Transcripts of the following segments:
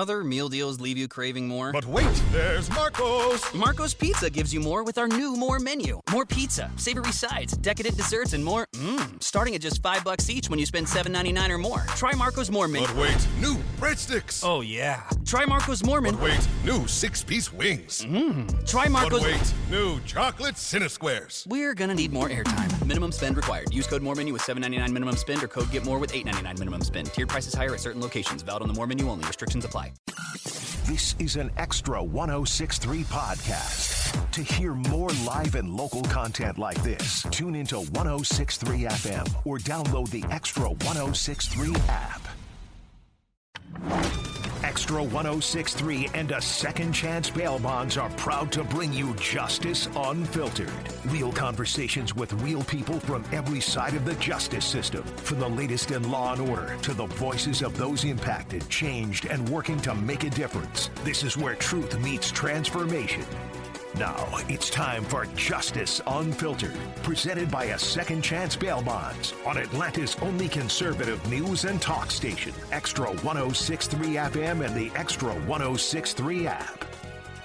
Other meal deals leave you craving more. But wait, there's Marco's. Marco's Pizza gives you more with our new More menu. More pizza, savory sides, decadent desserts, and more. Starting at just $5 each when you spend $7.99 or more. Try Marco's More menu. But wait, new breadsticks. Oh, yeah. Try Marco's More menu. But wait, new 6-piece wings. Try Marco's. But wait, new chocolate Cinnasquares. We're gonna need more airtime. Minimum spend required. Use code More menu with $7.99 minimum spend or code Get More with $8.99 minimum spend. Tiered prices higher at certain locations. Valid on the More menu only. Restrictions apply. This is an Extra 106.3 podcast. To hear more live and local content like this, tune into 106.3 FM or download the Extra 106.3 app. Extra 106.3 and a Second Chance Bail Bonds are proud to bring you Justice Unfiltered. Real conversations with real people from every side of the justice system. From the latest in law and order to the voices of those impacted, changed, and working to make a difference. This is where truth meets transformation. Now, it's time for Justice Unfiltered, presented by a Second Chance Bail Bonds on Atlanta's only conservative news and talk station, Extra 106.3 FM and the Extra 106.3 app.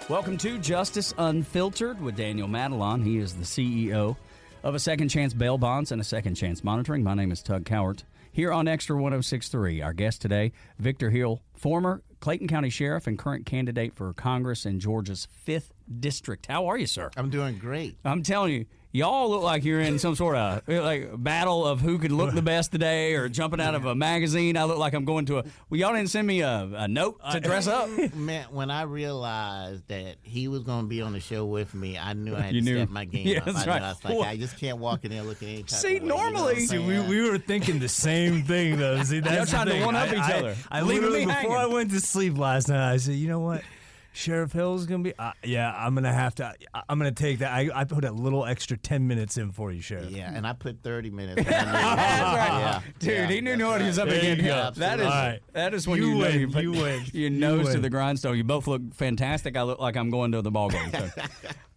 Welcome to Justice Unfiltered with Daniel Matalon. He is the CEO of a Second Chance Bail Bonds and a Second Chance Monitoring. My name is Tug Cowart. Here on Extra 106.3, our guest today, Victor Hill, former Clayton County Sheriff and current candidate for Congress in Georgia's 5th District. How are you, sir? I'm doing great. I'm telling you, y'all look like you're in some sort of battle of who could look the best today or jumping out of a magazine. I look like I'm going to well, y'all didn't send me a note to dress up? Man, when I realized that he was going to be on the show with me, I knew I had to step my game up. That's I right. was like, I just can't walk in there looking any type See, of way, normally- you know what I'm saying? we were thinking the same thing, though. See, that's Y'all trying the to thing. one-up each other. I Leaving me literally, before I hanging. went to sleep last night, I said, you know what? Sheriff Hill's going to be, I'm going to have to, I'm going to take that. I put a little extra 10 minutes in for you, Sheriff. Yeah, and I put 30 minutes. That's right. Yeah, Dude, yeah, he knew that's what he was right. up There against. you go. That is All right. that is when You you know win. you put You win. your You nose to win. the grindstone. You both look fantastic. I look like I'm going to the ball game. So.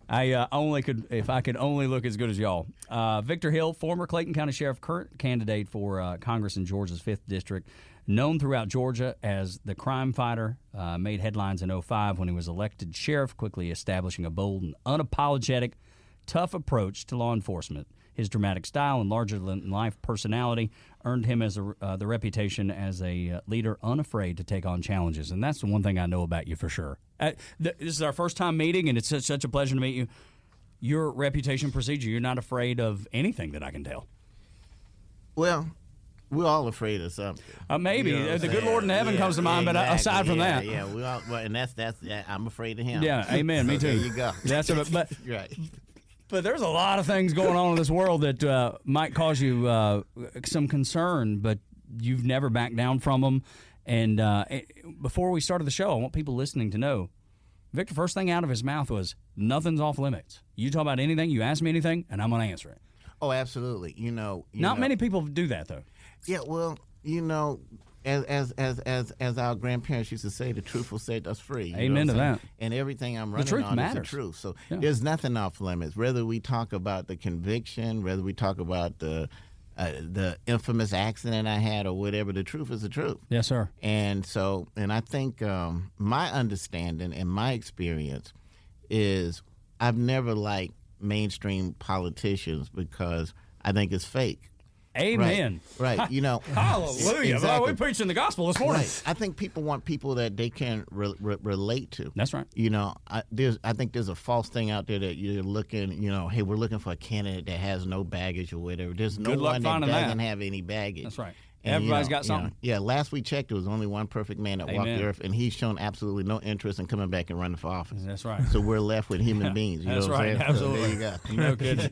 I only could, if I could only look as good as y'all. Victor Hill, former Clayton County Sheriff, current candidate for Congress in Georgia's 5th District, known throughout Georgia as the crime fighter, made headlines in 2005 when he was elected sheriff, quickly establishing a bold and unapologetic, tough approach to law enforcement. His dramatic style and larger-than-life personality earned him as the reputation as a leader unafraid to take on challenges. And that's the one thing I know about you for sure. This is our first time meeting, and it's such a pleasure to meet you. Your reputation precedes you. You're not afraid of anything that I can tell. Well, we're all afraid of something. Maybe. You know what I'm the good saying? Lord in heaven comes to mind, but aside from that. Yeah, we all, well, and that's I'm afraid of him. Yeah, amen. Me So too. There you go. That's but right. But there's a lot of things going on in this world that might cause you some concern, but you've never backed down from them. And before we started the show, I want people listening to know, Victor, first thing out of his mouth was, nothing's off limits. You talk about anything, you ask me anything, and I'm going to answer it. Oh, absolutely. Not many people do that, though. Yeah, well, as our grandparents used to say, the truth will set us free. You know Amen what to I'm that. saying? And everything I'm running truth on matters. is the truth. So Yeah. there's nothing off limits. Whether we talk about the conviction, whether we talk about the infamous accident I had or whatever, the truth is the truth. Yes, sir. And I think my understanding and my experience is I've never liked mainstream politicians because I think it's fake. Amen. Right. Hallelujah. Exactly. Well, we preaching the gospel this morning. Right. I think people want people that they can relate to. That's right. I think there's a false thing out there that you're looking, hey, we're looking for a candidate that has no baggage or whatever. There's no Good luck one that finding doesn't that. have any baggage. That's right. And, Everybody's got something. Last we checked, there was only one perfect man that walked Amen. the earth, and he's shown absolutely no interest in coming back and running for office. That's right. So we're left with human beings. You That's know what I'm right. saying? Absolutely. So there you go. No kidding.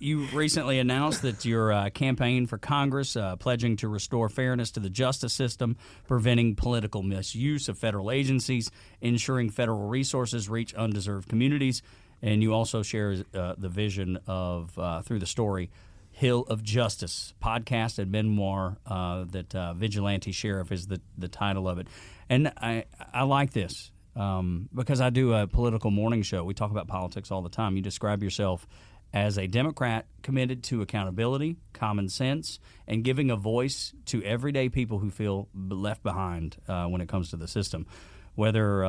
You recently announced that your campaign for Congress, pledging to restore fairness to the justice system, preventing political misuse of federal agencies, ensuring federal resources reach undeserved communities, and you also share the vision of, through the story, Hill of Justice, podcast and memoir that Vigilante Sheriff is the title of it. And I like this because I do a political morning show. We talk about politics all the time. You describe yourself as a Democrat committed to accountability, common sense, and giving a voice to everyday people who feel left behind when it comes to the system. Whether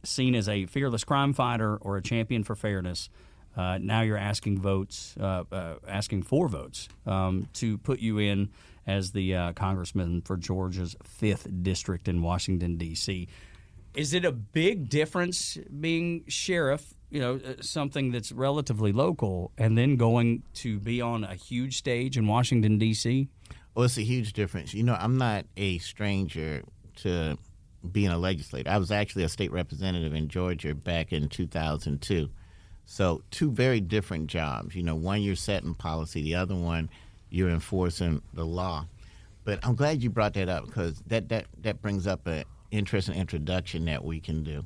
seen as a fearless crime fighter or a champion for fairness, now you're asking for votes to put you in as the congressman for Georgia's 5th district in Washington, D.C. Is it a big difference being sheriff, something that's relatively local, and then going to be on a huge stage in Washington, D.C.? Well, it's a huge difference. I'm not a stranger to being a legislator. I was actually a state representative in Georgia back in 2002. So 2 very different jobs. One you're setting policy, the other one you're enforcing the law. But I'm glad you brought that up because that brings up an interesting introduction that we can do.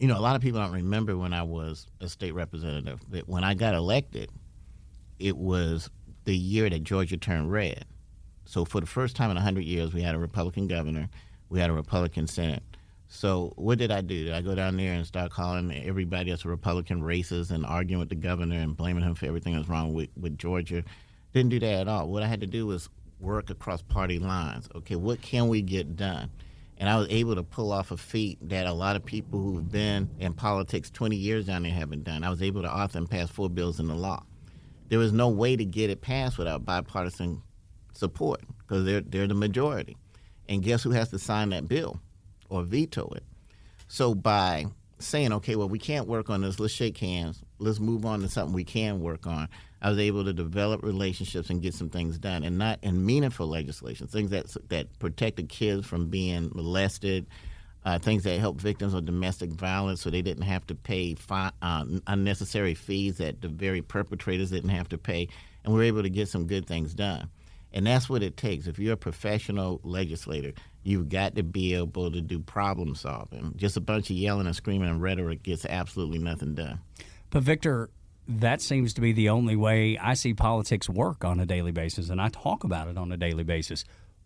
A lot of people don't remember when I was a state representative, but when I got elected, it was the year that Georgia turned red. So for the first time in 100 years, we had a Republican governor, we had a Republican Senate. So what did I do? Did I go down there and start calling everybody that's a Republican racist and arguing with the governor and blaming him for everything that's wrong with Georgia? Didn't do that at all. What I had to do was work across party lines. Okay, what can we get done? And I was able to pull off a feat that a lot of people who've been in politics 20 years down there haven't done. I was able to author and pass 4 bills into law. There was no way to get it passed without bipartisan support because they're the majority. And guess who has to sign that bill or veto it? So by saying, okay, well, we can't work on this, let's shake hands, let's move on to something we can work on, I was able to develop relationships and get some things done, and not in meaningful legislation, things that protected kids from being molested, things that help victims of domestic violence so they didn't have to pay unnecessary fees that the very perpetrators didn't have to pay, and we were able to get some good things done. And that's what it takes. If you're a professional legislator, you've got to be able to do problem solving. Just a bunch of yelling and screaming and rhetoric gets absolutely nothing done. But Victor, that seems to be the only way I see politics work on a daily basis, and I talk about it on a daily basis.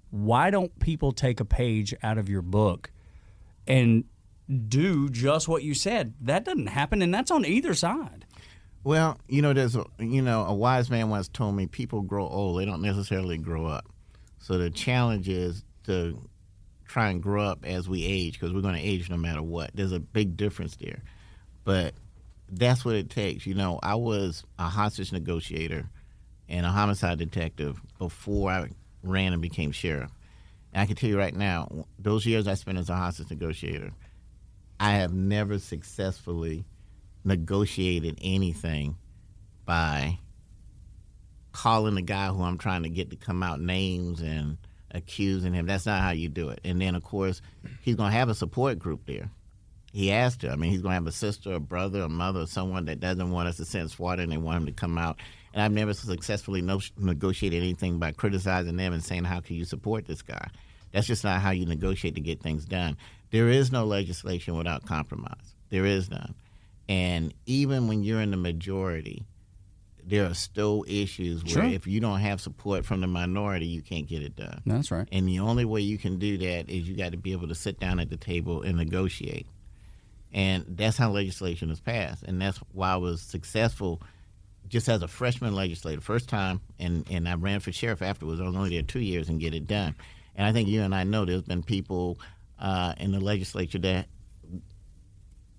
Why don't people take a page out of your book and do just what you said? That doesn't happen, and that's on either side. Well, there's a wise man once told me people grow old, they don't necessarily grow up. So the challenge is to try and grow up as we age because we're going to age no matter what. There's a big difference there. But that's what it takes. I was a hostage negotiator and a homicide detective before I ran and became sheriff. And I can tell you right now, those years I spent as a hostage negotiator, I have never successfully negotiated anything by calling the guy who I'm trying to get to come out names and accusing him. That's not how you do it. And then, of course, he's going to have a support group there. He has to. He's going to have a sister, a brother, a mother, or someone that doesn't want us to send SWAT and they want him to come out. And I've never successfully negotiated anything by criticizing them and saying, how can you support this guy? That's just not how you negotiate to get things done. There is no legislation without compromise. There is none. And even when you're in the majority, there are still issues where if you don't have support from the minority, you can't get it done. That's right. And the only way you can do that is you got to be able to sit down at the table and negotiate. And that's how legislation is passed. And that's why I was successful just as a freshman legislator, first time, and I ran for sheriff afterwards. I was only there 2 years and get it done. And I think you and I know there's been people in the legislature that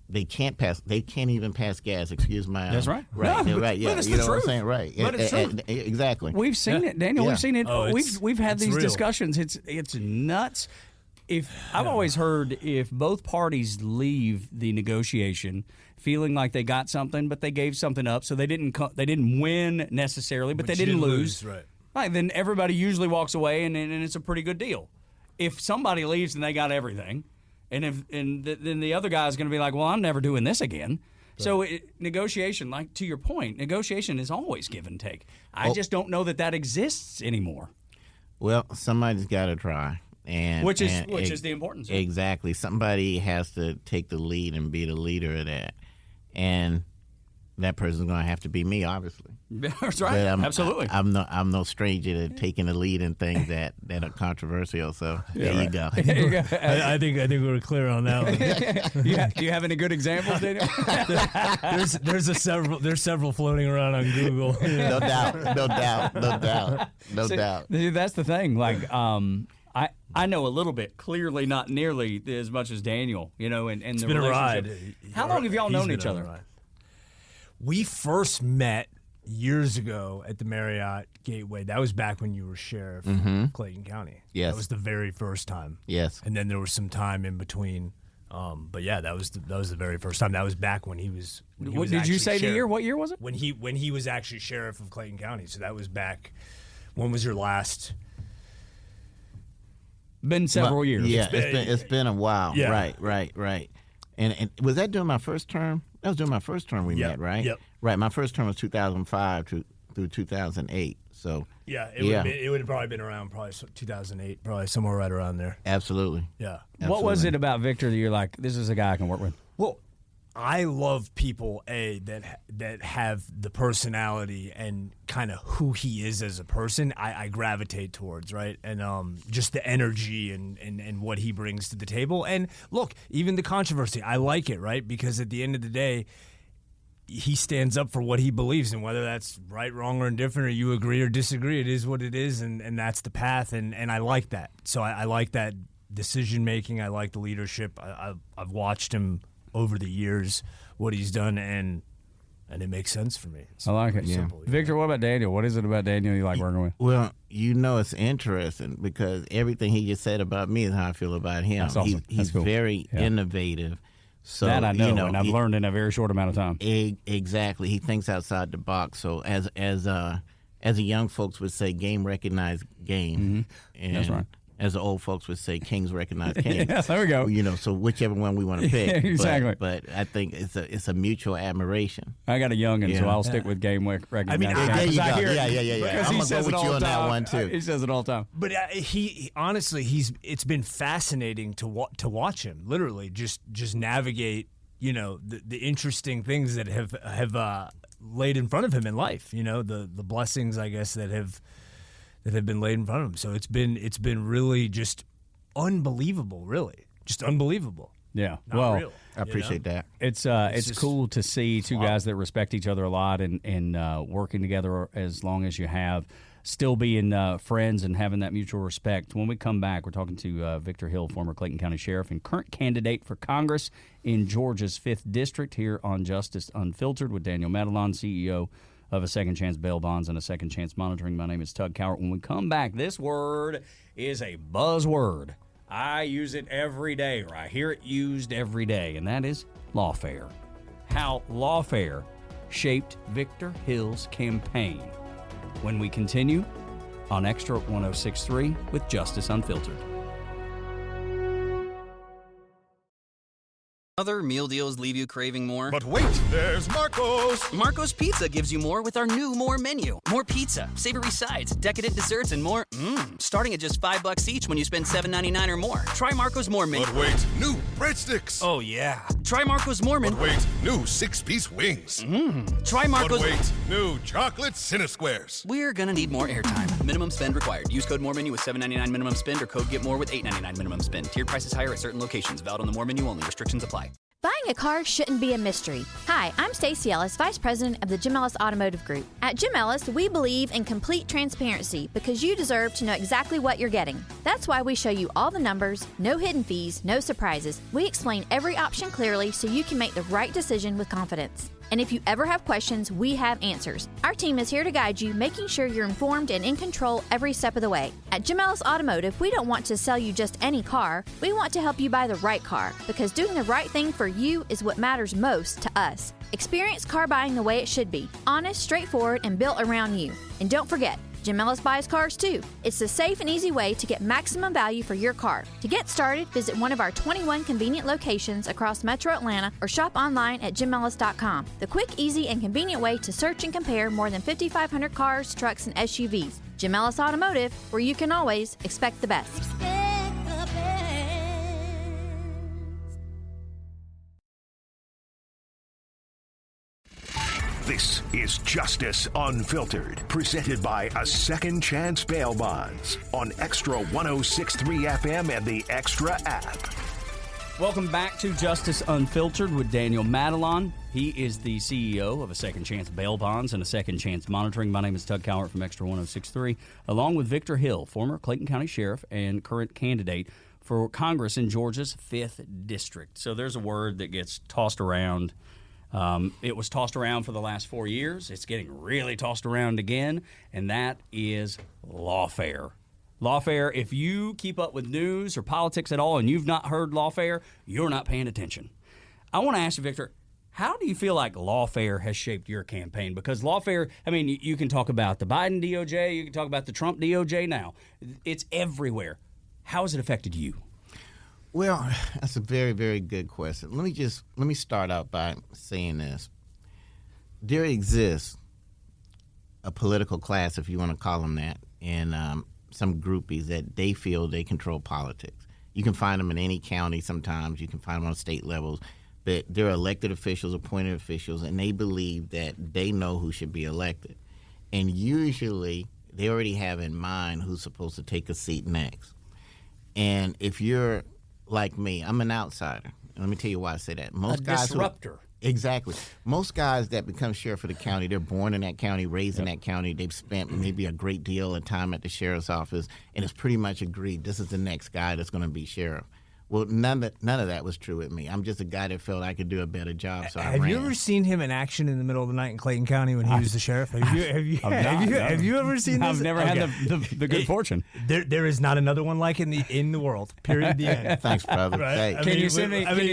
they can't even pass gas. Excuse my. That's right. Right. No, right. Yeah. But it's you the know what I'm truth. saying? Right. But it's true. Exactly. We've seen it, Daniel. Yeah. We've seen it. Oh, We've had these real. discussions. It's nuts. I've always heard if both parties leave the negotiation feeling like they got something, but they gave something up, so they didn't win necessarily, but they didn't lose. Right. Then everybody usually walks away, and it's a pretty good deal. If somebody leaves and they got everything. Then the other guy is going to be like, well, I'm never doing this again. Right. So negotiation, like to your point, negotiation is always give and take. I just don't know that exists anymore. Well, somebody's got to try. Which is the importance. Exactly. Somebody has to take the lead and be the leader of that. And that person's going to have to be me, obviously. That's right. But Absolutely. I'm no stranger to taking the lead in things that are controversial. So there you go. I think we're clear on that one. Do you have any good examples, Daniel? There's several floating around on Google. No doubt. See, that's the thing. Like, I know a little bit. Clearly, not nearly as much as Daniel. You know, and It's the been a relationship. ride. How long have y'all known He's each been on a other? ride. We first met years ago at the Marriott Gateway. That was back when you were sheriff of Clayton County. Yes. That was the very first time. Yes. And then there was some time in between. But yeah, that was the very first time. That was back when he was. What did you say? The year? What year was it? When he was actually sheriff of Clayton County. So that was back. When was your last? Been several years. Yeah, it's been a while. Yeah. Right. And was that during my first term? That was during my first term we met, right? Yep. Right. My first term was 2005 through 2008. So Yeah, it would have probably been around 2008, probably somewhere right around there. absolutely. Yeah. What was it about Victor that you're like, this is a guy I can work with? Well, I love people that have the personality and kind of who he is as a person. I gravitate towards, right, and just the energy and what he brings to the table. And look, even the controversy, I like it, right, because at the end of the day, he stands up for what he believes, and whether that's right, wrong, or indifferent, or you agree or disagree, it is what it is, and that's the path. And I like that. So I like that decision making. I like the leadership. I've watched him over the years, what he's done, and it makes sense for me. I like it. Simple, yeah. Victor, what about Daniel? What is it about Daniel you like working with? Well, it's interesting because everything he just said about me is how I feel about him. That's awesome. He's That's cool. very Yeah. innovative. So That I know, and I've learned in a very short amount of time. Exactly. He thinks outside the box. So as the young folks would say, game recognized game. And That's right. as the old folks would say, kings recognize kings. Yeah, there we go. So whichever one we want to pick. Exactly. But I think it's a mutual admiration. I got a youngin', so Yeah. I'll stick with game recognized. I mean, there you go. I hear it. Yeah. Because I'm he gonna says go it with all you the on that time. one, too. He says it all the time. But he honestly, it's been fascinating to watch him literally just navigate, the interesting things that have laid in front of him in life. The blessings, I guess, that have been laid in front of him. So it's been really just unbelievable, really, just unbelievable. Yeah. Not well, real, I appreciate that. It's just cool to see two guys that respect each other a lot and working together as long as you have, still being friends and having that mutual respect. When we come back, we're talking to Victor Hill, former Clayton County Sheriff and current candidate for Congress in Georgia's 5th District, here on Justice Unfiltered with Daniel Matalon, CEO of a Second Chance Bail Bonds and a Second Chance Monitoring. My name is Tug Cowart. When we come back, this word is a buzzword. I use it every day, or I hear it used every day, and that is lawfare. How lawfare shaped Victor Hill's campaign. When we continue on Extra 106.3 with Justice Unfiltered. Other meal deals leave you craving more? But wait, there's Marco's. Marco's Pizza gives you more with our new More menu. More pizza, savory sides, decadent desserts, and more. Starting at just $5 each when you spend $7.99 or more. Try Marco's More menu. But wait, new breadsticks. Oh yeah. Try Marco's More menu. But wait, new 6-piece wings. Try But Marco's. wait, new chocolate Cinesquares. We're gonna need more airtime. Minimum spend required. Use code More menu with $7.99 minimum spend or code Get More with $8.99 minimum spend. Tiered prices higher at certain locations. Valid on the More menu only. Restrictions apply. Buying a car shouldn't be a mystery. Hi, I'm Stacey Ellis, Vice President of the Jim Ellis Automotive Group. At Jim Ellis, we believe in complete transparency because you deserve to know exactly what you're getting. That's why we show you all the numbers, no hidden fees, no surprises. We explain every option clearly so you can make the right decision with confidence. And if you ever have questions, we have answers. Our team is here to guide you, making sure you're informed and in control every step of the way. At Jim Ellis Automotive, we don't want to sell you just any car. We want to help you buy the right car, because doing the right thing for you is what matters most to us. Experience car buying the way it should be. Honest, straightforward, and built around you. And don't forget, Jim Ellis buys cars too. It's the safe and easy way to get maximum value for your car. To get started, visit one of our 21 convenient locations across Metro Atlanta or shop online at jimellis.com. The quick, easy, and convenient way to search and compare more than 5,500 cars, trucks, and SUVs. Jim Ellis Automotive, where you can always expect the best. This is Justice Unfiltered, presented by A Second Chance Bail Bonds on Extra 106.3 FM and the Extra app. Welcome back to Justice Unfiltered with Daniel Matalon. He is the CEO of A Second Chance Bail Bonds and A Second Chance Monitoring. My name is Tug Cowart from Extra 106.3, along with Victor Hill, former Clayton County Sheriff and current candidate for Congress in Georgia's 5th District. So there's a word that gets tossed around. It was tossed around for the last 4 years. It's getting really tossed around again, and that is lawfare. Lawfare, if you keep up with news or politics at all and you've not heard lawfare, you're not paying attention. I want to ask you, Victor, how do you feel like lawfare has shaped your campaign? Because lawfare, I mean, you can talk about the Biden DOJ, you can talk about the Trump DOJ now. It's everywhere. How has it affected you? Well, that's a very, very good question. Let me start out by saying this. There exists a political class, if you want to call them that, and some groupies that they feel they control politics. You can find them in any county sometimes. You can find them on state levels. But they're elected officials, appointed officials, and they believe that they know who should be elected. And usually they already have in mind who's supposed to take a seat next. And if you're like me, I'm an outsider. And let me tell you why I say that. A disruptor. Exactly. Most guys that become sheriff of the county, they're born in that county, raised in that county. They've spent maybe a great deal of time at the sheriff's office, and it's pretty much agreed this is the next guy that's going to be sheriff. Well, none of that was true with me. I'm just a guy that felt I could do a better job, so I ran. Have you ever seen him in action in the middle of the night in Clayton County when he was the sheriff? Have you ever seen this? I've never had the good fortune. There is not another one like it in the world. Period. The end. Thanks, brother. Right? Hey. Can you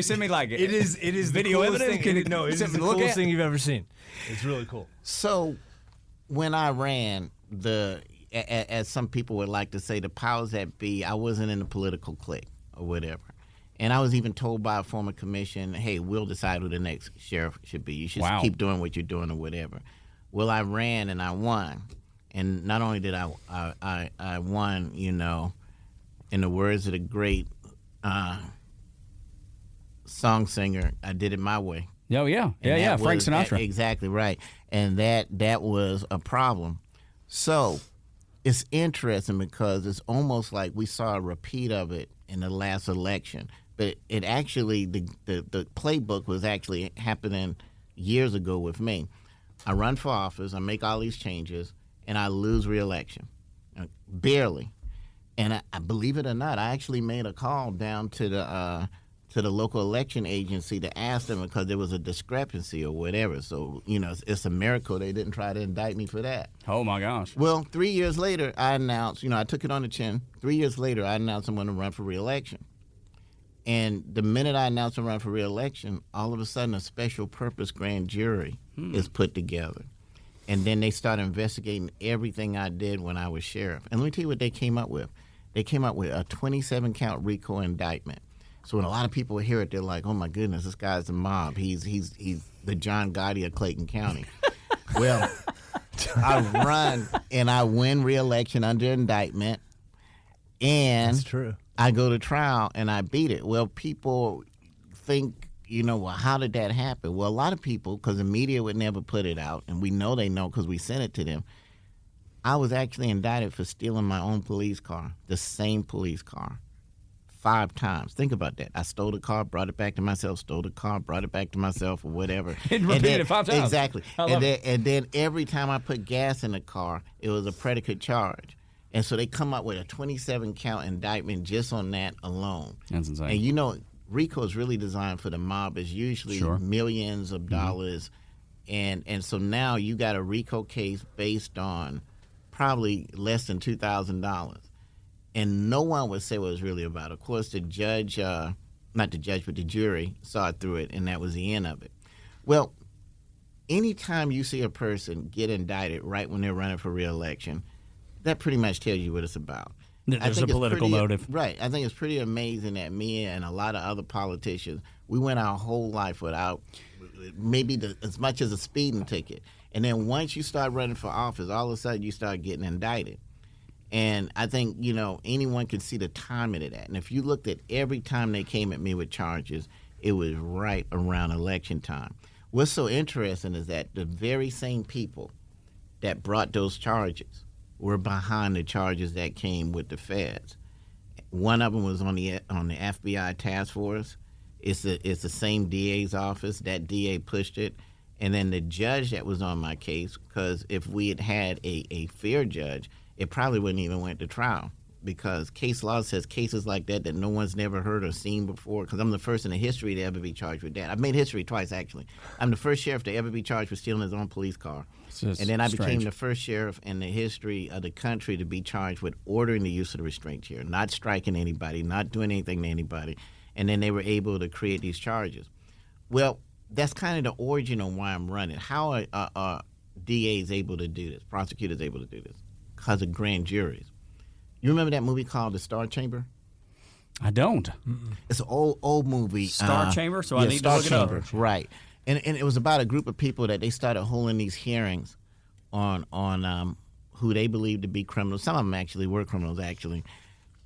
send me like it? It is video the coolest evidence? thing. No, it is the coolest thing you've ever seen. It's really cool. So when I ran, as some people would like to say, the powers that be, I wasn't in the political clique or whatever. And I was even told by a former commission, hey, we'll decide who the next sheriff should be. You should keep doing what you're doing or whatever. Well, I ran and I won. And not only did I won, in the words of the great song singer, I did it my way. Oh, yeah. Yeah, Frank Sinatra. Exactly right. And that was a problem. So it's interesting because it's almost like we saw a repeat of it in the last election. But it actually, the playbook was actually happening years ago with me. I run for office, I make all these changes, and I lose re-election. Barely. And I believe it or not, I actually made a call down to the local election agency to ask them because there was a discrepancy or whatever. So, it's a miracle they didn't try to indict me for that. Oh, my gosh. Well, 3 years later, I announced, I took it on the chin. 3 years later, I announced I'm going to run for re-election. And the minute I announced I'm running for re-election, all of a sudden a special purpose grand jury is put together. And then they start investigating everything I did when I was sheriff. And let me tell you what they came up with. They came up with a 27-count RICO indictment. So when a lot of people hear it, they're like, oh, my goodness, this guy's a mob. He's the John Gotti of Clayton County. Well, I run and I win re-election under indictment. And That's true. I go to trial and I beat it. Well, people think, well, how did that happen? Well, a lot of people, because the media would never put it out, and we know they know because we sent it to them, I was actually indicted for stealing my own police car, the same police car, 5 times. Think about that. I stole the car, brought it back to myself, stole the car, brought it back to myself, or whatever. And repeated it 5 times. Exactly. And then every time I put gas in the car, it was a predicate charge. And so they come up with a 27-count indictment just on that alone. That's insane. And RICO is really designed for the mob. It's usually millions of dollars. And so now you got a RICO case based on probably less than $2,000. And no one would say what it was really about. Of course, the judge, not the judge, but the jury saw through it, and that was the end of it. Well, anytime you see a person get indicted right when they're running for re-election, that pretty much tells you what it's about. There's a political motive. Right. I think it's pretty amazing that me and a lot of other politicians, we went our whole life without maybe as much as a speeding ticket. And then once you start running for office, all of a sudden you start getting indicted. And I think, anyone can see the timing of that. And if you looked at every time they came at me with charges, it was right around election time. What's so interesting is that the very same people that brought those charges were behind the charges that came with the feds. One of them was on the FBI task force. It's the same DA's office. That DA pushed it. And then the judge that was on my case, because if we had had a fair judge, it probably wouldn't even went to trial, because case law says cases like that no one's never heard or seen before, because I'm the first in the history to ever be charged with that. I've made history twice, actually. I'm the first sheriff to ever be charged with stealing his own police car. And then I became the first sheriff in the history of the country to be charged with ordering the use of the restraint chair, not striking anybody, not doing anything to anybody. And then they were able to create these charges. Well, that's kind of the origin of why I'm running. How are DAs able to do this, prosecutors able to do this? Because of grand juries. You remember that movie called The Star Chamber? I don't. It's an old movie. Star Chamber? So I need Star to look Chamber, it up. right. And it was about a group of people that they started holding these hearings on who they believed to be criminals. Some of them actually were criminals, actually.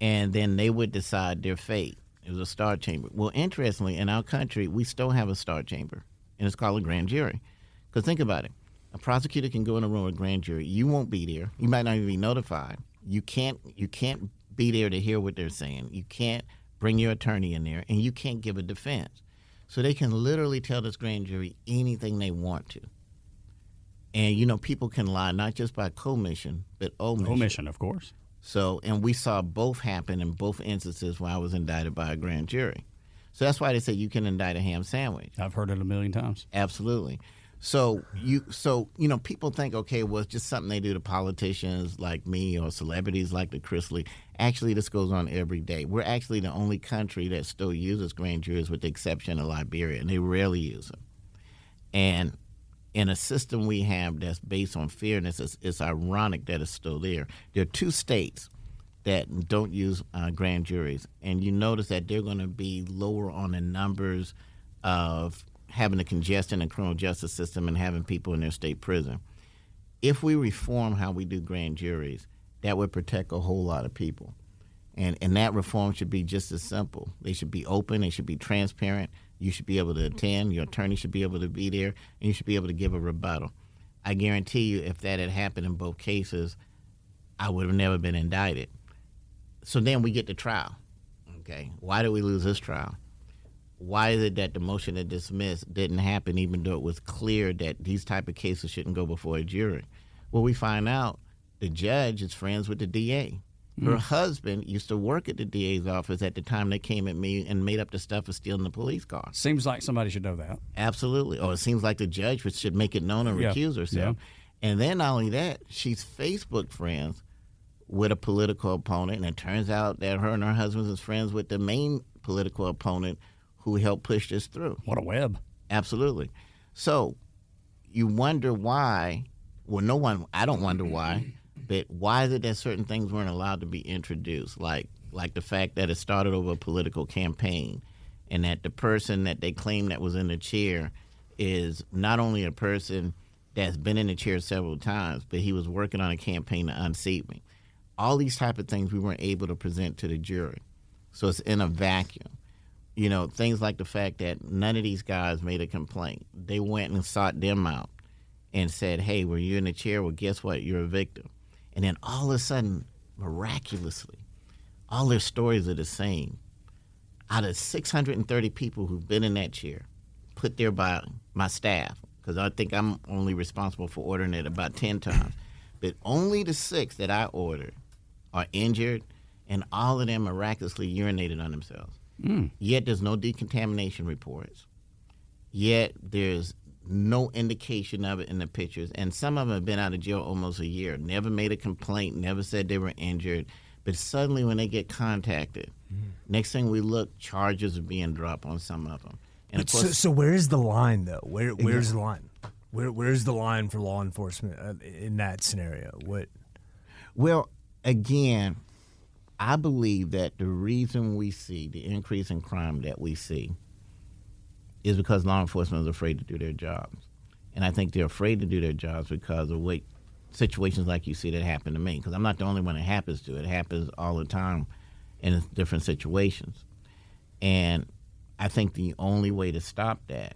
And then they would decide their fate. It was a star chamber. Well, interestingly, in our country, we still have a star chamber, and it's called a grand jury. Because think about it. A prosecutor can go in a room with a grand jury. You won't be there. You might not even be notified. You can't be there to hear what they're saying. You can't bring your attorney in there, and you can't give a defense. So they can literally tell this grand jury anything they want to. And, people can lie not just by commission, but omission. Omission, of course. So, and we saw both happen in both instances when I was indicted by a grand jury. So that's why they say you can indict a ham sandwich. I've heard it a million times. Absolutely. So people think, okay, well, it's just something they do to politicians like me or celebrities like the Chrisley. Actually, this goes on every day. We're actually the only country that still uses grand juries, with the exception of Liberia, and they rarely use them. And in a system we have that's based on fairness, it's ironic that it's still there. There are 2 states that don't use grand juries, and you notice that they're going to be lower on the numbers of having a congestion in the criminal justice system and having people in their state prison. If we reform how we do grand juries, that would protect a whole lot of people. And that reform should be just as simple. They should be open. They should be transparent. You should be able to attend. Your attorney should be able to be there, and you should be able to give a rebuttal. I guarantee you, if that had happened in both cases, I would have never been indicted. So then we get to trial. Okay, why did we lose this trial? Why is it that the motion to dismiss didn't happen, even though it was clear that these type of cases shouldn't go before a jury? Well, we find out the judge is friends with the DA. Her husband used to work at the DA's office at the time they came at me and made up the stuff of stealing the police car. Seems like somebody should know that. Absolutely. Or it seems like the judge should make it known and recuse herself. Yeah. And then not only that, she's Facebook friends with a political opponent, and it turns out that her and her husband is friends with the main political opponent who helped push this through. What a web. Absolutely. So you wonder why. Well, I don't wonder why. But why is it that certain things weren't allowed to be introduced, like the fact that it started over a political campaign, and that the person that they claim that was in the chair is not only a person that's been in the chair several times, but he was working on a campaign to unseat me. All these type of things we weren't able to present to the jury. So it's in a vacuum. Things like the fact that none of these guys made a complaint. They went and sought them out and said, hey, were you in the chair? Well, guess what? You're a victim. And then all of a sudden, miraculously, all their stories are the same. Out of 630 people who've been in that chair, put there by my staff, because I think I'm only responsible for ordering it about 10 times, but only the 6 that I ordered are injured, and all of them miraculously urinated on themselves. Yet there's no decontamination reports. Yet there's no indication of it in the pictures. And some of them have been out of jail almost a year, never made a complaint, never said they were injured. But suddenly when they get contacted, next thing we look, charges are being dropped on some of them. And of course, so where is the line, though? Where's the line? Where's the line for law enforcement in that scenario? What? Well, again, I believe that the reason we see the increase in crime that we see is because law enforcement is afraid to do their jobs. And I think they're afraid to do their jobs because of situations like you see that happen to me. Because I'm not the only one it happens to. It happens all the time in different situations. And I think the only way to stop that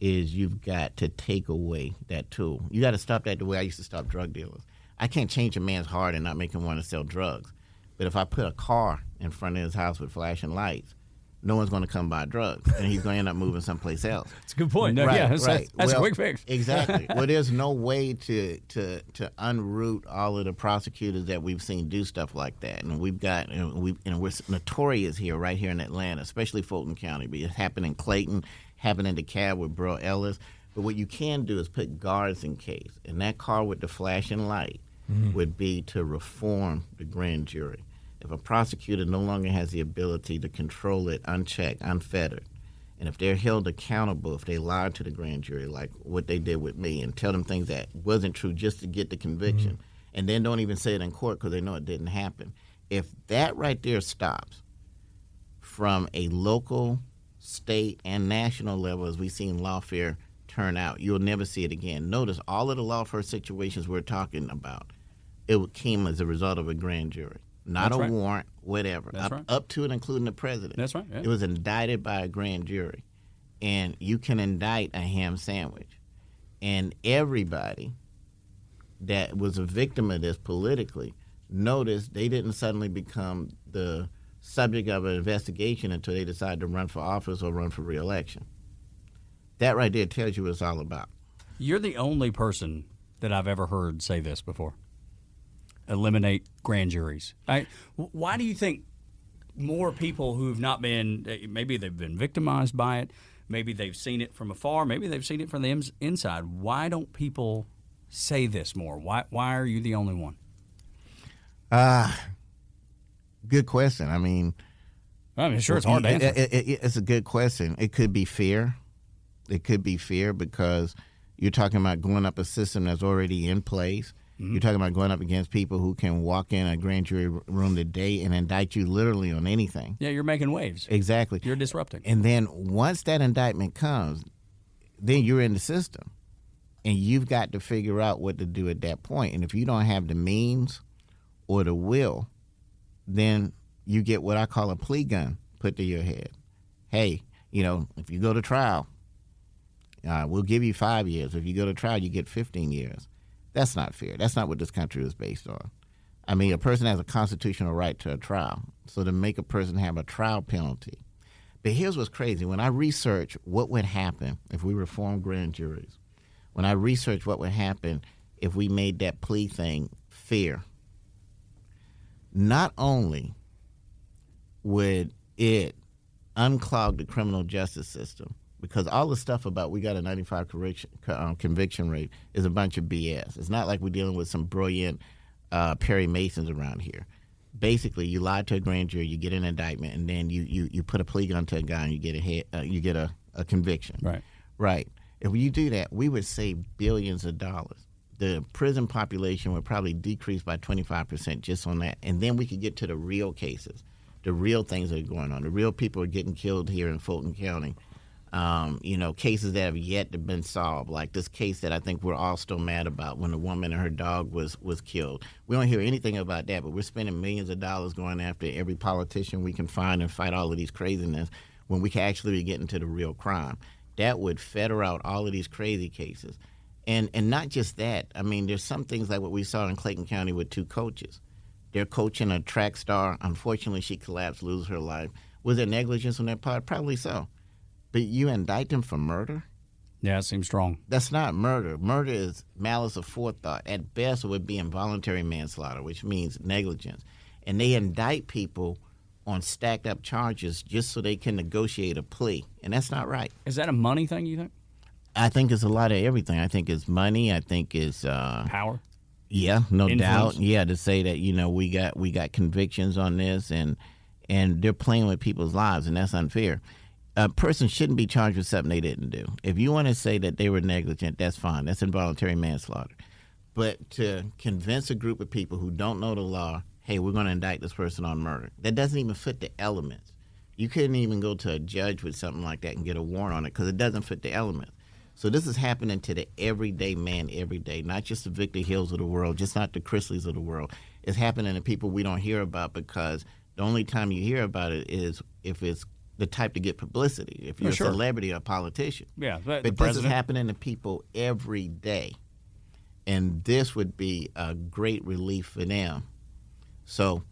is you've got to take away that tool. You got to stop that the way I used to stop drug dealers. I can't change a man's heart and not make him want to sell drugs. But if I put a car in front of his house with flashing lights, no one's going to come buy drugs, and he's going to end up moving someplace else. That's a good point. Right, yeah, that's well, a quick fix. Exactly. Well, there's no way to unroot all of the prosecutors that we've seen do stuff like that, and we're notorious here, right here in Atlanta, especially Fulton County. But it happened in Clayton, happened in DeKalb with Bro Ellis. But what you can do is put guards in case, and that car with the flashing light would be to reform the grand jury. If a prosecutor no longer has the ability to control it unchecked, unfettered, and if they're held accountable, if they lied to the grand jury, like what they did with me, and tell them things that wasn't true just to get the conviction, and then don't even say it in court because they know it didn't happen. If that right there stops from a local, state, and national level, as we've seen lawfare turn out, you'll never see it again. Notice all of the lawfare situations we're talking about, it came as a result of a grand jury. Not That's a right. warrant, whatever. That's right. Up to and including the president. That's right, yeah. It was indicted by a grand jury. And you can indict a ham sandwich. And everybody that was a victim of this politically, notice they didn't suddenly become the subject of an investigation until they decided to run for office or run for re-election. That right there tells you what it's all about. You're the only person that I've ever heard say this before. Eliminate grand juries. Why do you think more people who've not been, maybe they've been victimized by it, maybe they've seen it from afar, maybe they've seen it from the inside, why don't people say this more? Why are you the only one? Good question. Sure, it's hard to answer. It's a good question. It could be fear. It could be fear because you're talking about going up a system that's already in place. You're talking about going up against people who can walk in a grand jury room today and indict you literally on anything. Yeah, you're making waves. Exactly. You're disrupting. And then once that indictment comes, then you're in the system. And you've got to figure out what to do at that point. And if you don't have the means or the will, then you get what I call a plea gun put to your head. Hey, if you go to trial, we'll give you 5 years. If you go to trial, you get 15 years. That's not fair. That's not what this country was based on. A person has a constitutional right to a trial. So to make a person have a trial penalty. But here's what's crazy. When I research what would happen if we reformed grand juries, when I research what would happen if we made that plea thing fair, not only would it unclog the criminal justice system, because all the stuff about we got a 95 conviction rate is a bunch of BS. It's not like we're dealing with some brilliant Perry Masons around here. Basically, you lie to a grand jury, you get an indictment, and then you put a plea gun to a guy and you get a conviction. Right. If you do that, we would save billions of dollars. The prison population would probably decrease by 25% just on that. And then we could get to the real cases, the real things that are going on. The real people are getting killed here in Fulton County. Cases that have yet to been solved, like this case that I think we're all still mad about when a woman and her dog was killed. We don't hear anything about that, but we're spending millions of dollars going after every politician we can find and fight all of these craziness when we can actually be getting to the real crime. That would fetter out all of these crazy cases. And not just that. There's some things like what we saw in Clayton County with 2 coaches. They're coaching a track star. Unfortunately, she collapsed, loses her life. Was there negligence on their part? Probably so. But you indict them for murder? Yeah, it seems strong. That's not murder. Murder is malice of forethought. At best, it would be involuntary manslaughter, which means negligence. And they indict people on stacked up charges just so they can negotiate a plea. And that's not right. Is that a money thing, you think? I think it's a lot of everything. I think it's money. I think it's power. Yeah, no Influence. doubt. Yeah, to say that we got convictions on this and they're playing with people's lives, and that's unfair. A person shouldn't be charged with something they didn't do. If you want to say that they were negligent, that's fine. That's involuntary manslaughter. But to convince a group of people who don't know the law, hey, we're going to indict this person on murder, that doesn't even fit the elements. You couldn't even go to a judge with something like that and get a warrant on it because it doesn't fit the elements. So this is happening to the everyday man every day, not just the Victor Hills of the world, just not the Chrisleys of the world. It's happening to people we don't hear about because the only time you hear about it is if it's the type to get publicity if you're sure. a celebrity or a politician. Yeah, but the this is president. happening to people every day, and this would be a great relief for them. So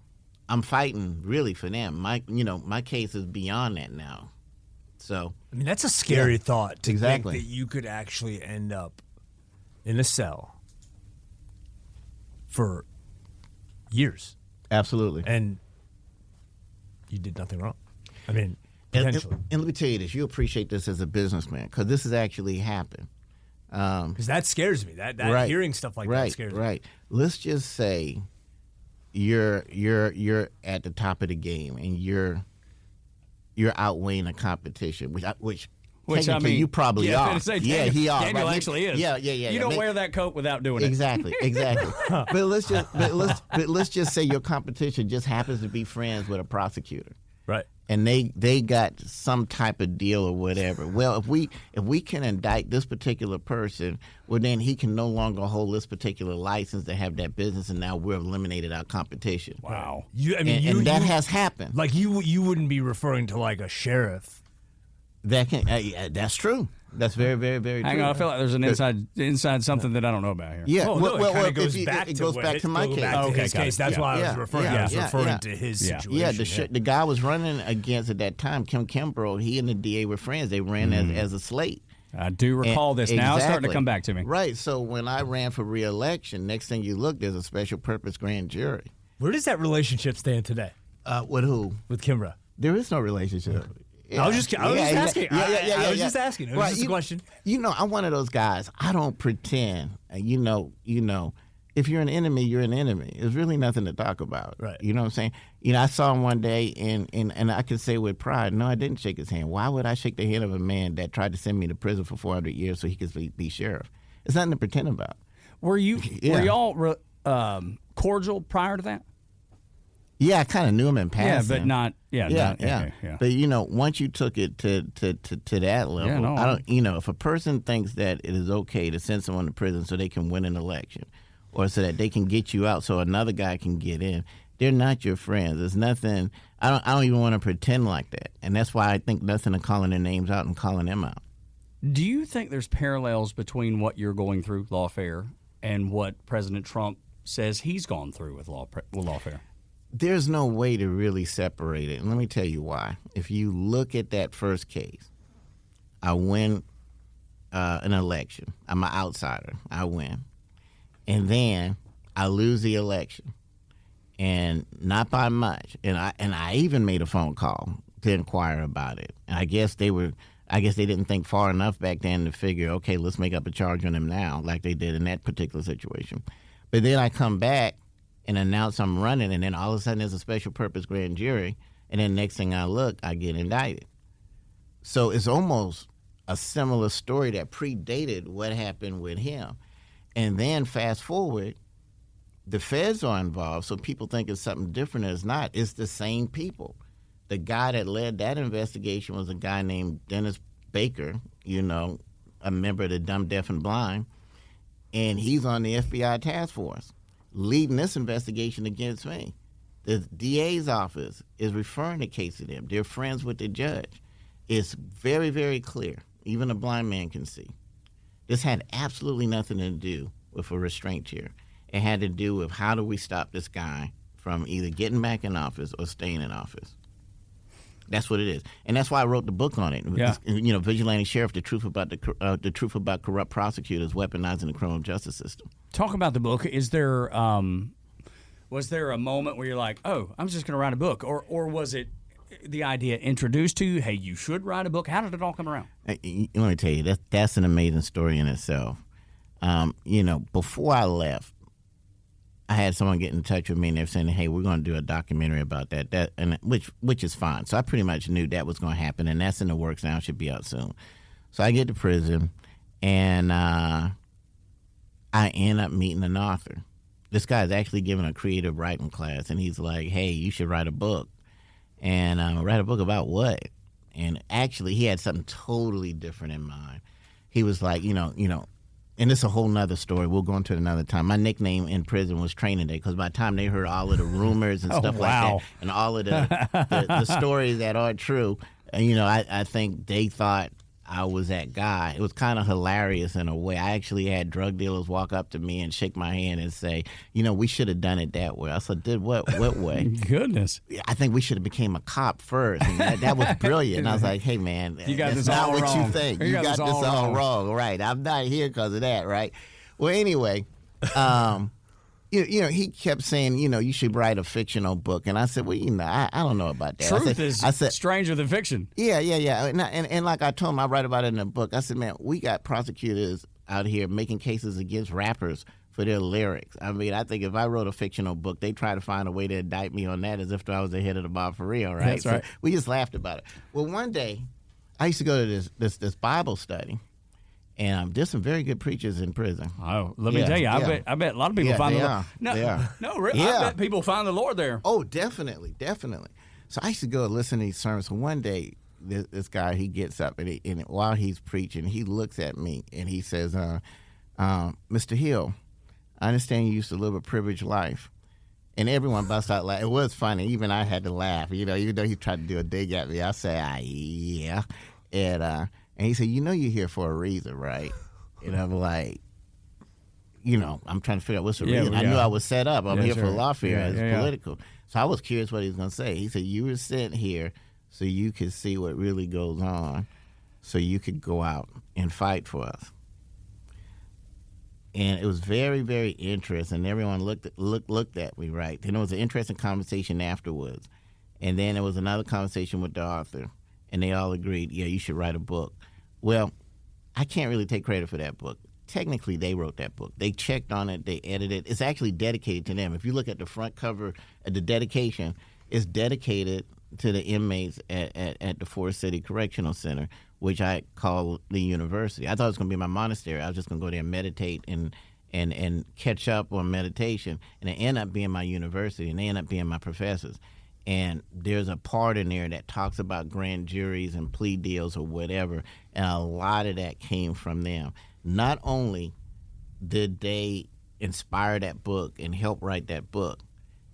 I'm fighting really for them. My case is beyond that now. So I mean, that's a scary thought to exactly. think that you could actually end up in a cell for years. Absolutely. And you did nothing wrong. I mean, And potentially. let me tell you this. You appreciate this as a businessman because this has actually happened. Because that scares me. That Right. hearing stuff like that scares me. Right. Let's just say you're at the top of the game and you're outweighing the competition, which Which I mean, you probably yeah, are. He are. Daniel right? actually is. Yeah. You don't wear that coat without doing it. Exactly. but let's just say your competition just happens to be friends with a prosecutor. Right. And they got some type of deal or whatever. Well, if we can indict this particular person, well then he can no longer hold this particular license to have that business, and now we've eliminated our competition. Wow. And that has happened. Like you wouldn't be referring to like a sheriff. That can that's true. That's very, very, very true. Hang on, I feel like there's an inside something that I don't know about here. Yeah, Oh, no, it kind of goes if back it to goes back to my case. His case. That's why I was referring. I was referring to his situation. Yeah, the guy I was running against at that time, Kim Kimbrough, he and the DA were friends. They ran as a slate. I do recall this. Now it's starting to Exactly. come back to me. Right. So when I ran for re-election, next thing you look, there's a special purpose grand jury. Where does that relationship stand today? With who? With Kimbrough? There is no relationship. I was just asking. I was just asking. It was just a question. I'm one of those guys. I don't pretend. You know, if you're an enemy, you're an enemy. There's really nothing to talk about. Right. You know what I'm saying? I saw him one day, and I can say with pride, no, I didn't shake his hand. Why would I shake the hand of a man that tried to send me to prison for 400 years so he could be sheriff? It's nothing to pretend about. Were y'all cordial prior to that? Yeah, I kind of knew him in passing. Yeah, but not. Yeah. Okay, yeah. But once you took it to that level, I don't. If a person thinks that it is okay to send someone to prison so they can win an election, or so that they can get you out so another guy can get in, they're not your friends. There's nothing. I don't even want to pretend like that, and that's why I think nothing of calling their names out and calling them out. Do you think there's parallels between what you're going through, lawfare, and what President Trump says he's gone through with lawfare? There's no way to really separate it. And let me tell you why. If you look at that first case, I win an election. I'm an outsider. I win. And then I lose the election. And not by much. And I even made a phone call to inquire about it. And I guess they didn't think far enough back then to figure, okay, let's make up a charge on him now, like they did in that particular situation. But then I come back and announce I'm running, and then all of a sudden there's a special purpose grand jury, and then next thing I look, I get indicted. So it's almost a similar story that predated what happened with him. And then fast forward, the feds are involved, so people think it's something different, and it's not. It's the same people. The guy that led that investigation was a guy named Dennis Baker, a member of the Dumb, Deaf, and Blind, and he's on the FBI task force leading this investigation against me. The DA's office is referring the case to them. They're friends with the judge. It's very, very clear. Even a blind man can see. This had absolutely nothing to do with a restraint here. It had to do with how do we stop this guy from either getting back in office or staying in office. That's what it is, and that's why I wrote the book on it. Yeah. Vigilante Sheriff: The Truth About Corrupt Prosecutors Weaponizing the Criminal Justice System. Talk about the book. Is there was there a moment where you're like, oh, I'm just going to write a book, or was it the idea introduced to you? Hey, you should write a book. How did it all come around? Let me tell you, that's an amazing story in itself. Before I left, I had someone get in touch with me, and they're saying, "Hey, we're going to do a documentary about that," and which is fine. So I pretty much knew that was going to happen, and that's in the works now. It should be out soon. So I get to prison, and I end up meeting an author. This guy is actually giving a creative writing class, and he's like, "Hey, you should write a book." And write a book about what? And actually, he had something totally different in mind. He was like, and it's a whole nother story. We'll go into it another time. My nickname in prison was Training Day because by the time they heard all of the rumors and stuff like that, and all of the stories that aren't true, And, I think they thought I was that guy. It was kind of hilarious in a way. I actually had drug dealers walk up to me and shake my hand and say, we should have done it that way. I said, did what way? Goodness. I think we should have became a cop first. And that was brilliant. And I was like, hey, man, you got that's this not all what wrong. you think. You got this all wrong. Right. I'm not here because of that, right? Well, anyway, he kept saying, you should write a fictional book. And I said, well, I don't know about that. Truth is stranger than fiction. Yeah. And like I told him, I write about it in the book. I said, man, we got prosecutors out here making cases against rappers for their lyrics. I mean, I think if I wrote a fictional book, they'd try to find a way to indict me on that as if I was the head of the mob for real, right? That's right. So we just laughed about it. Well, one day, I used to go to this Bible study. And there's some very good preachers in prison. Oh, let me tell you, I bet a lot of people find the Lord. No, really, I bet people find the Lord there. Oh, definitely. So I used to go listen to these sermons. So one day, this guy, he gets up, and while he's preaching, he looks at me, and he says, Mr. Hill, I understand you used to live a privileged life. And everyone busts out laughing. It was funny. Even I had to laugh. Even though he tried to do a dig at me, I said, yeah. And he said, you're here for a reason, right? And I'm like, I'm trying to figure out what's the reason. I knew I was set up. I'm here for lawfare as political. So I was curious what he was going to say. He said, you were sent here so you could see what really goes on, so you could go out and fight for us. And it was very, very interesting. Everyone looked at me, right? Then it was an interesting conversation afterwards. And then there was another conversation with the author. And they all agreed, yeah, you should write a book. Well, I can't really take credit for that book. Technically, they wrote that book. They checked on it. They edited it. It's actually dedicated to them. If you look at the front cover, the dedication, it's dedicated to the inmates at the Forest City Correctional Center, which I call the university. I thought it was going to be my monastery. I was just going to go there and meditate and catch up on meditation. And it ended up being my university, and they ended up being my professors. And there's a part in there that talks about grand juries and plea deals or whatever, and a lot of that came from them. Not only did they inspire that book and help write that book,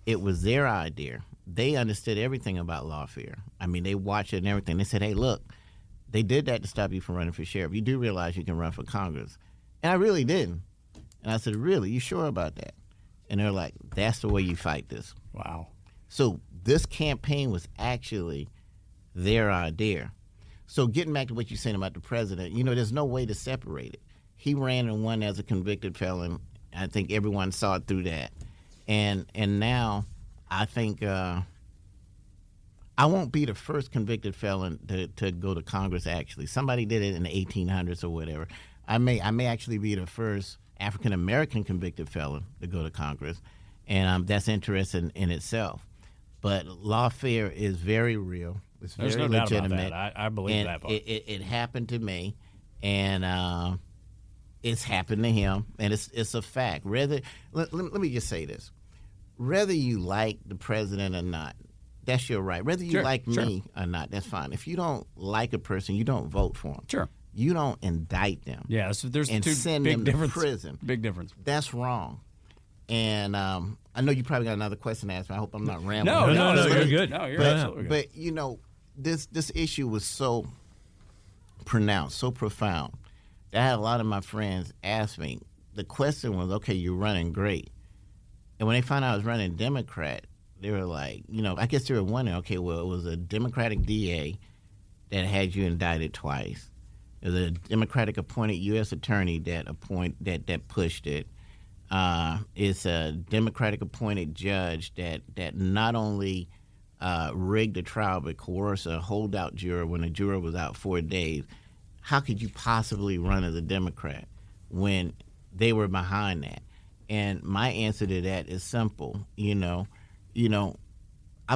it was their idea. They understood everything about lawfare. I mean, they watched it and everything. They said, hey, look, they did that to stop you from running for sheriff. You do realize you can run for Congress. And I really didn't. And I said, really? You sure about that? And they're like, that's the way you fight this. Wow. So this campaign was actually their idea. So getting back to what you're saying about the president, there's no way to separate it. He ran and won as a convicted felon. I think everyone saw it through that. And now I think I won't be the first convicted felon to go to Congress, actually. Somebody did it in the 1800s or whatever. I may actually be the first African-American convicted felon to go to Congress, and that's interesting in itself. But lawfare is very real. It's very There's no legitimate. doubt about that. I believe that part. It happened to me, and it's happened to him, and it's a fact. Let me just say this. Whether you like the president or not, that's your right. Whether you like me or not, that's fine. If you don't like a person, you don't vote for them. Sure. You don't indict them. Yeah, so there's and two send big them difference. to prison. Big difference. That's wrong. And I know you probably got another question to ask me. I hope I'm not rambling. No, you're good. No, you're absolutely good. But this issue was so pronounced, so profound, that I had a lot of my friends ask me. The question was, okay, you're running great. And when they found out I was running Democrat, they were like, I guess they were wondering, okay, well, it was a Democratic DA that had you indicted twice. It was a Democratic appointed U.S. attorney that pushed it. It's a Democratic appointed judge that not only rigged the trial but coerced a holdout juror when the juror was out 4 days. How could you possibly run as a Democrat when they were behind that? And my answer to that is simple. I've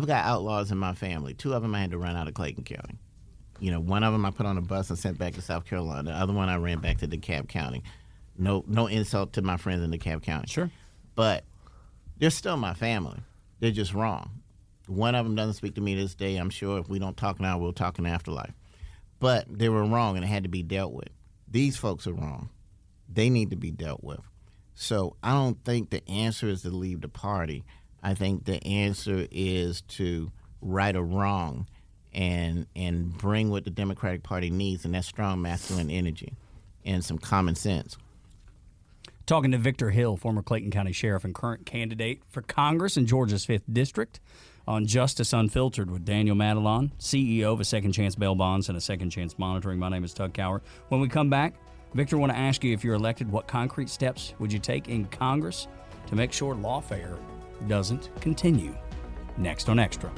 got outlaws in my family. 2 of them I had to run out of Clayton County. One of them I put on a bus and sent back to South Carolina. The other one I ran back to DeKalb County. No insult to my friends in DeKalb County. Sure. But they're still my family. They're just wrong. One of them doesn't speak to me this day. I'm sure if we don't talk now, we'll talk in the afterlife. But they were wrong, and it had to be dealt with. These folks are wrong. They need to be dealt with. So I don't think the answer is to leave the party. I think the answer is to right a wrong and bring what the Democratic Party needs, and that's strong masculine energy and some common sense. Talking to Victor Hill, former Clayton County Sheriff and current candidate for Congress in Georgia's 5th District, on Justice Unfiltered with Daniel Matalon, CEO of A Second Chance Bail Bonds and A Second Chance Monitoring. My name is Tug Cowart. When we come back, Victor, I want to ask you, if you're elected, what concrete steps would you take in Congress to make sure lawfare doesn't continue? Next on Extra.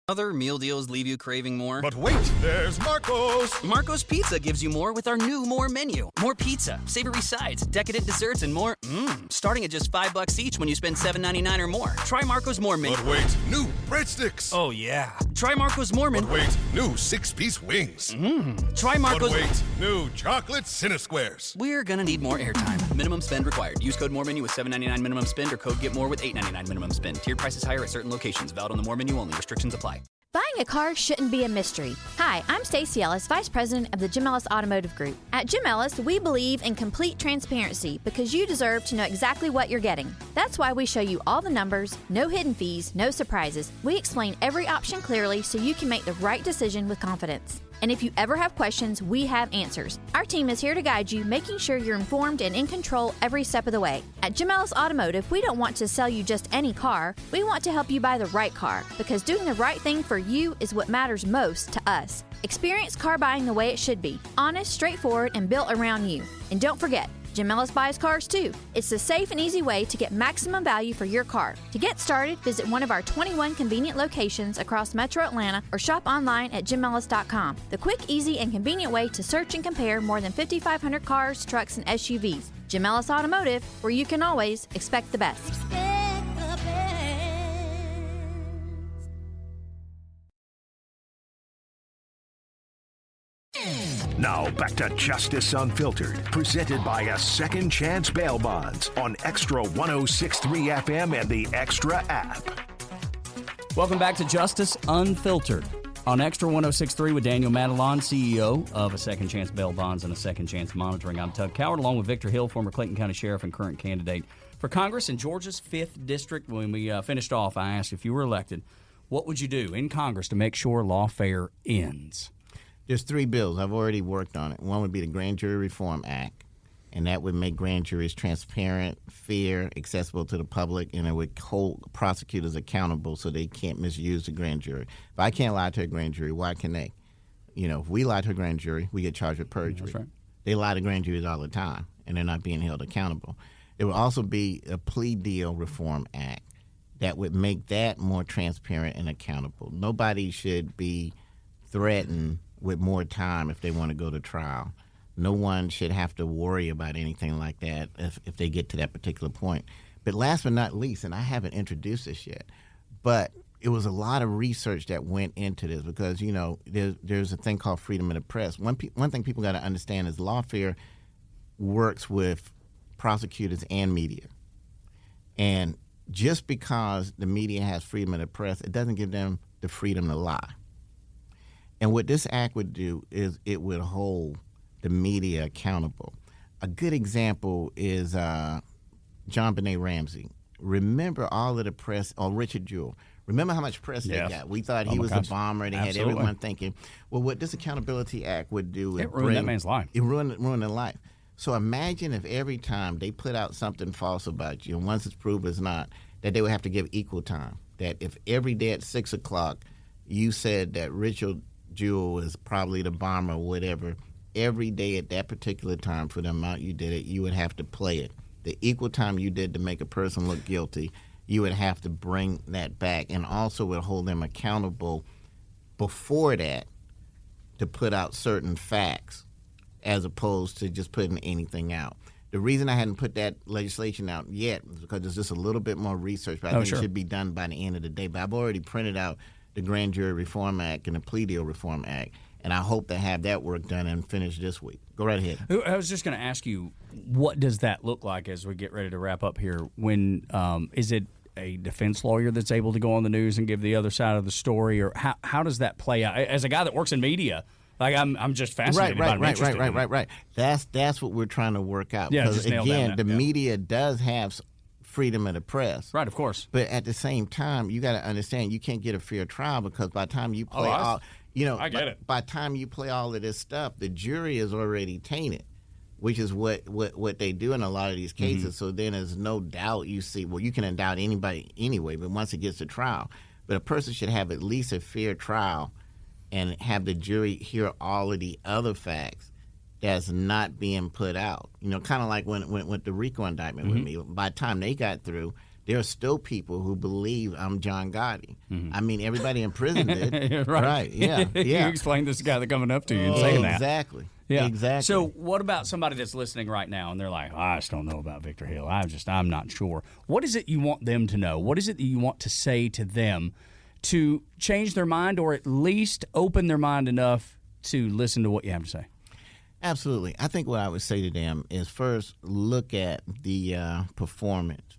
Other meal deals leave you craving more? But wait, there's Marco's. Marco's Pizza gives you more with our new More menu. More pizza, savory sides, decadent desserts, and more. Starting at just $5 each when you spend $7.99 or more. Try Marco's More menu. But wait, new breadsticks. Oh, yeah. Try Marco's More menu. But wait, new 6-piece wings. Try Marco's. But wait, new chocolate Cinesquares. We're gonna need more airtime. Minimum spend required. Use code More menu with $7.99 minimum spend or code Get More with $8.99 minimum spend. Tiered prices higher at certain locations. Valid on the More menu only. Restrictions apply. Buying a car shouldn't be a mystery. Hi, I'm Stacey Ellis, Vice President of the Jim Ellis Automotive Group. At Jim Ellis, we believe in complete transparency because you deserve to know exactly what you're getting. That's why we show you all the numbers, no hidden fees, no surprises. We explain every option clearly so you can make the right decision with confidence. And if you ever have questions, we have answers. Our team is here to guide you, making sure you're informed and in control every step of the way. At Jim Ellis Automotive, we don't want to sell you just any car. We want to help you buy the right car, because doing the right thing for you is what matters most to us. Experience car buying the way it should be. Honest, straightforward, and built around you. And don't forget, Jim Ellis buys cars too. It's the safe and easy way to get maximum value for your car. To get started, visit one of our 21 convenient locations across Metro Atlanta or shop online at jimellis.com. The quick, easy, and convenient way to search and compare more than 5,500 cars, trucks, and SUVs. Jim Ellis Automotive, where you can always expect the best. Now back to Justice Unfiltered, presented by A Second Chance Bail Bonds on Extra 106.3 FM and the Extra app. Welcome back to Justice Unfiltered on Extra 106.3 with Daniel Matalon, CEO of A Second Chance Bail Bonds and A Second Chance Monitoring. I'm Tug Cowart, along with Victor Hill, former Clayton County Sheriff and current candidate for Congress in Georgia's 5th District. When we finished off, I asked, if you were elected, what would you do in Congress to make sure lawfare ends? There's 3 bills. I've already worked on it. One would be the Grand Jury Reform Act, and that would make grand juries transparent, fair, accessible to the public, and it would hold prosecutors accountable so they can't misuse the grand jury. If I can't lie to a grand jury, why can they? You know, if we lie to a grand jury, we get charged with perjury. That's right. They lie to grand juries all the time, and they're not being held accountable. It would also be a plea deal reform act that would make that more transparent and accountable. Nobody should be threatened with more time if they want to go to trial. No one should have to worry about anything like that if they get to that particular point. But last but not least, and I haven't introduced this yet, but it was a lot of research that went into this because, you know, there's a thing called freedom of the press. One thing people got to understand is lawfare works with prosecutors and media. And just because the media has freedom of the press, it doesn't give them the freedom to lie. And what this act would do is it would hold the media accountable. A good example is John Benet Ramsey. Remember all of the press, or Richard Jewell. Remember how much press they got. We thought he was a bomber. They had everyone thinking. Well, what this Accountability Act would do is it ruined that man's life. It ruined their life. So imagine if every time they put out something false about you, and once it's proved it's not, that they would have to give equal time. That if every day at 6 o'clock you said that Richard Jewell is probably the bomber or whatever, every day at that particular time for the amount you did it, you would have to play it. The equal time you did to make a person look guilty, you would have to bring that back, and also would hold them accountable before that to put out certain facts as opposed to just putting anything out. The reason I hadn't put that legislation out yet is because there's just a little bit more research, but I think it should be done by the end of the day. But I've already printed out the Grand Jury Reform Act and the Plea Deal Reform Act, and I hope to have that work done and finished this week. Go right ahead. I was just going to ask you, what does that look like as we get ready to wrap up here? When is it a defense lawyer that's able to go on the news and give the other side of the story, or how does that play out? As a guy that works in media, like I'm just fascinated by it. Right. That's what we're trying to work out. Yeah, because just nail again, that. the media does have freedom of the press. Right, of course. But at the same time, you got to understand you can't get a fair trial because by the time you play I get it. By the time you play all of this stuff, the jury is already tainted, which is what they do in a lot of these cases. So then there's no doubt you can indict anybody anyway, but once it gets to trial. But a person should have at least a fair trial and have the jury hear all of the other facts that's not being put out. Kind of like when the RICO indictment with me. By the time they got through, there are still people who believe I'm John Gotti. I mean, everybody in prison did. Right. Yeah. You explained this guy that coming up to you and saying that. Exactly. Yeah. Exactly. So what about somebody that's listening right now and they're like, I just don't know about Victor Hill. I'm not sure. What is it you want them to know? What is it that you want to say to them to change their mind or at least open their mind enough to listen to what you have to say? Absolutely. I think what I would say to them is first look at the performance,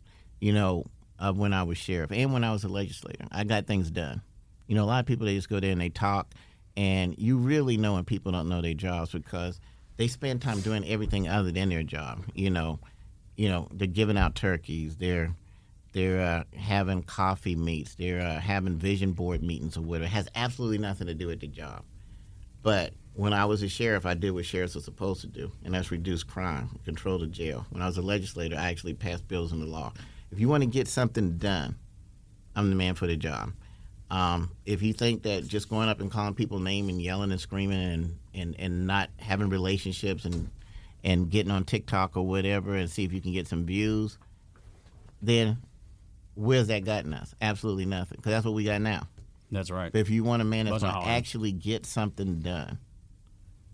of when I was sheriff and when I was a legislator. I got things done. A lot of people, they just go there and they talk, and you really know when people don't know their jobs because they spend time doing everything other than their job. They're giving out turkeys. They're having coffee meets. They're having vision board meetings or whatever. It has absolutely nothing to do with the job. But when I was a sheriff, I did what sheriffs are supposed to do, and that's reduce crime, control the jail. When I was a legislator, I actually passed bills into law. If you want to get something done, I'm the man for the job. If you think that just going up and calling people names and yelling and screaming and not having relationships and getting on TikTok or whatever and see if you can get some views, then where's that gotten us? Absolutely nothing, because that's what we got now. That's right. But if you want a man that's going to actually get something done,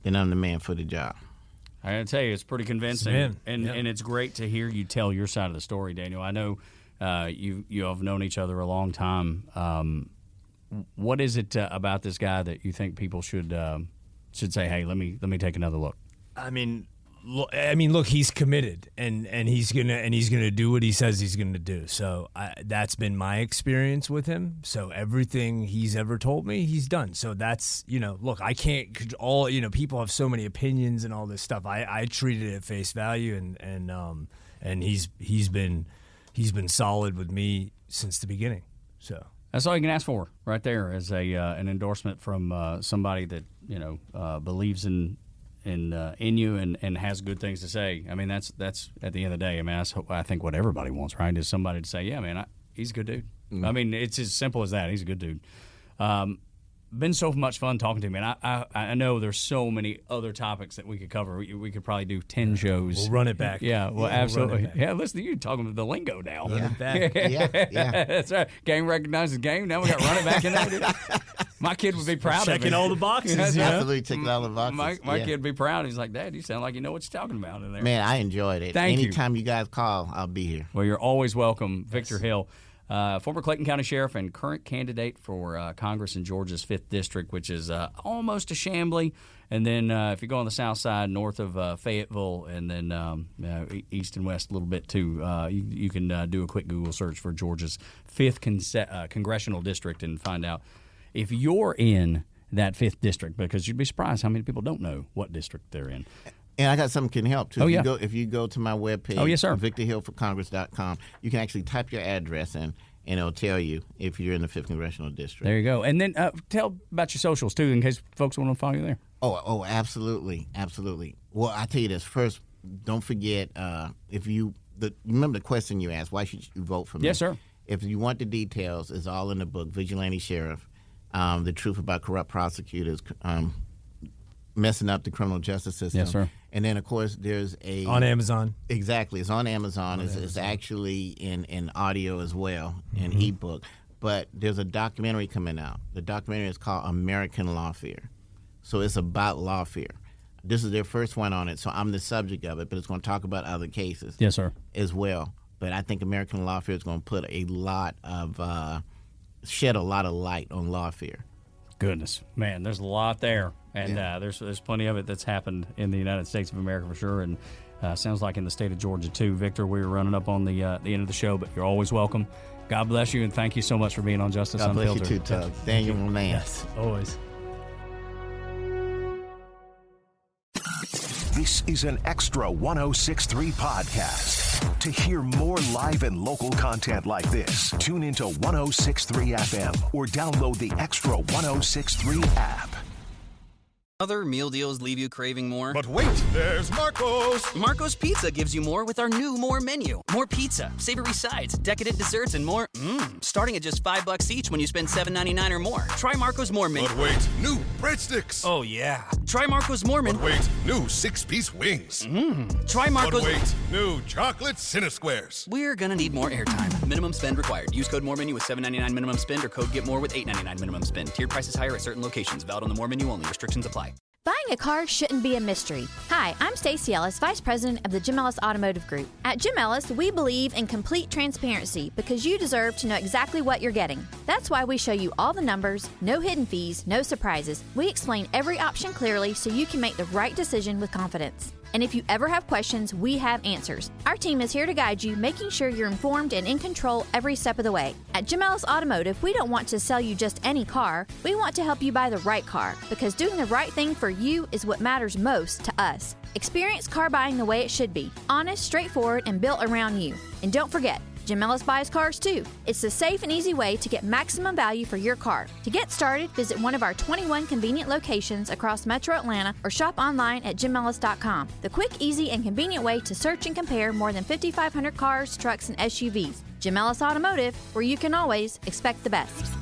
then I'm the man for the job. I got to tell you, it's pretty convincing, and it's great to hear you tell your side of the story, Daniel. I know you have known each other a long time. What is it about this guy that you think people should say, hey, let me take another look? I mean, look, he's committed, and he's gonna do what he says he's gonna do. So that's been my experience with him. So everything he's ever told me, he's done. So that's look, I can't people have so many opinions and all this stuff. I treated it at face value, and he's been solid with me since the beginning. So that's all you can ask for, right there, as an endorsement from somebody that believes in you and has good things to say. I mean, that's at the end of the day. I mean, I think what everybody wants, right, is somebody to say, yeah, man, he's a good dude. I mean, it's as simple as that. He's a good dude. Been so much fun talking to him, and I know there's so many other topics that we could cover. We could probably do 10 shows. We'll run it back. Yeah, well, absolutely. Yeah, listen to you talking about the lingo now. Run it back. Yeah. That's right. Game recognizes game. Now we got run it back in there, dude. My kid would be proud of me. Checking all the boxes. Absolutely checking all the boxes. My kid would be proud. He's like, Dad, you sound like you know what you're talking about in there. Man, I enjoyed it. Thank you. Anytime you guys call, I'll be here. Well, you're always welcome, Victor Hill. Former Clayton County Sheriff and current candidate for Congress in Georgia's 5th District, which is almost a Chamblee. And then if you go on the south side, north of Fayetteville, and then east and west a little bit too, you can do a quick Google search for Georgia's 5th congressional district and find out if you're in that 5th District, because you'd be surprised how many people don't know what district they're in. And I got something can help, too. If you go to my webpage, yes, sir. VictorHillForCongress.com, you can actually type your address in, and it'll tell you if you're in the 5th Congressional District. There you go. And then tell about your socials, too, in case folks want to follow you there. Oh, absolutely. Absolutely. Well, I tell you this. First, don't forget, remember the question you asked, why should you vote for me? Yes, sir. If you want the details, it's all in the book, Vigilante Sheriff, The Truth About Corrupt Prosecutors, Messing Up the Criminal Justice System. Yes, sir. And then, of course, there's on Amazon. Exactly. It's on Amazon. It's actually in audio as well, in ebook. But there's a documentary coming out. The documentary is called American Lawfare. So it's about lawfare. This is their first one on it, so I'm the subject of it, but it's going to talk about other cases. Yes, sir. As well. But I think American Lawfare is going to put shed a lot of light on lawfare. Goodness, man, there's a lot there, and there's plenty of it that's happened in the United States of America for sure, and sounds like in the state of Georgia too. Victor, we're running up on the end of the show, but you're always welcome. God bless you, and thank you so much for being on Justice Unfiltered. God bless you too, Tug. Daniel, my man. Yes, always. This is an extra 1063 podcast. To hear more live and local content like this, tune into 1063 FM or download the Extra 1063 app. Other meal deals leave you craving more? But wait, there's Marco's. Marco's Pizza gives you more with our new More menu. More pizza, savory sides, decadent desserts, and more. Starting at just $5 each when you spend $7.99 or more. Try Marco's More menu. But wait, new breadsticks. Oh yeah. Try Marco's More menu. But wait, new 6-piece wings. Try Marco's. But wait, new chocolate Cinesquares. We're gonna need more airtime. Minimum spend required. Use code More menu with $7.99 minimum spend or code Get More with $8.99 minimum spend. Tiered prices higher at certain locations. Valid on the More menu only. Restrictions apply. Buying a car shouldn't be a mystery. Hi, I'm Stacey Ellis, Vice President of the Jim Ellis Automotive Group. At Jim Ellis, we believe in complete transparency because you deserve to know exactly what you're getting. That's why we show you all the numbers, no hidden fees, no surprises. We explain every option clearly so you can make the right decision with confidence. And if you ever have questions, we have answers. Our team is here to guide you, making sure you're informed and in control every step of the way. At Jim Ellis Automotive, we don't want to sell you just any car. We want to help you buy the right car, because doing the right thing for you is what matters most to us. Experience car buying the way it should be. Honest, straightforward, and built around you. And don't forget, Jim Ellis buys cars too. It's the safe and easy way to get maximum value for your car. To get started, visit one of our 21 convenient locations across Metro Atlanta or shop online at jimellis.com. The quick, easy, and convenient way to search and compare more than 5,500 cars, trucks, and SUVs. Jim Ellis Automotive, where you can always expect the best.